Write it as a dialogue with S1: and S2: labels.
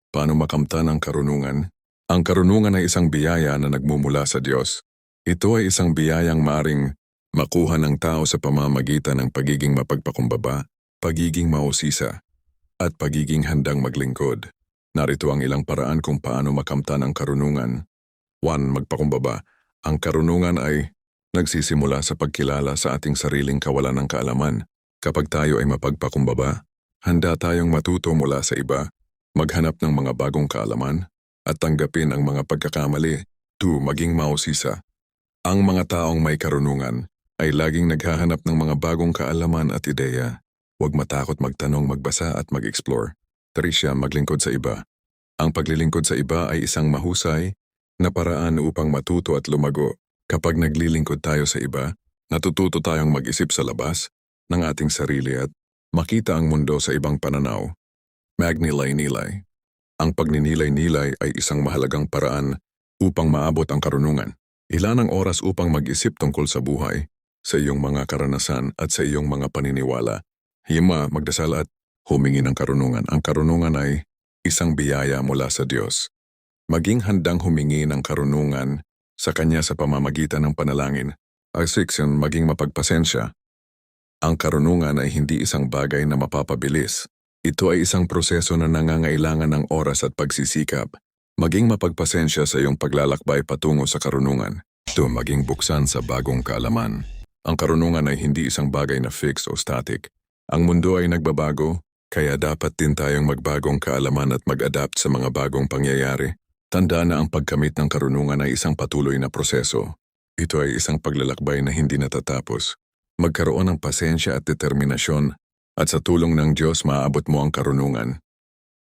S1: Paano makamtan ang karunungan? Ang karunungan ay isang biyaya na nagmumula sa Diyos. Ito ay isang biyayang maaring makuha ng tao sa pamamagitan ng pagiging mapagpakumbaba, pagiging mausisa, at pagiging handang maglingkod. Narito ang ilang paraan kung paano makamtan ang karunungan. 1. Magpakumbaba. Ang karunungan ay nagsisimula sa pagkilala sa ating sariling kawalan ng kaalaman. Kapag tayo ay mapagpakumbaba, handa tayong matuto mula sa iba, maghanap ng mga bagong kaalaman, at tanggapin ang mga pagkakamali. 2. Maging mausisa. Ang mga taong may karunungan ay laging naghahanap ng mga bagong kaalaman at ideya. Huwag matakot magtanong, magbasa at mag-explore. 3. Maglingkod sa iba. Ang paglilingkod sa iba ay isang mahusay na paraan upang matuto at lumago. Kapag naglilingkod tayo sa iba, natututo tayong mag-isip sa labas ng ating sarili at makita ang mundo sa ibang pananaw. Magnilay-nilay. Ang pagninilay-nilay ay isang mahalagang paraan upang maabot ang karunungan. Ilan ang oras upang mag-isip tungkol sa buhay, sa iyong mga karanasan at sa iyong mga paniniwala. 5. Magdasal at humingi ng karunungan. Ang karunungan ay isang biyaya mula sa Diyos. Maging handang humingi ng karunungan sa Kanya sa pamamagitan ng panalangin. 6. Maging mapagpasensya. Ang karunungan ay hindi isang bagay na mapapabilis. Ito ay isang proseso na nangangailangan ng oras at pagsisikap. Maging mapagpasensya sa iyong paglalakbay patungo sa karunungan. 2. Maging buksan sa bagong kaalaman. Ang karunungan ay hindi isang bagay na fixed o static. Ang mundo ay nagbabago, kaya dapat din tayong magbagong kaalaman at mag-adapt sa mga bagong pangyayari. Tandaan na ang pagkamit ng karunungan ay isang patuloy na proseso. Ito ay isang paglalakbay na hindi natatapos. Magkaroon ng pasensya at determinasyon, at sa tulong ng Diyos maaabot mo ang karunungan.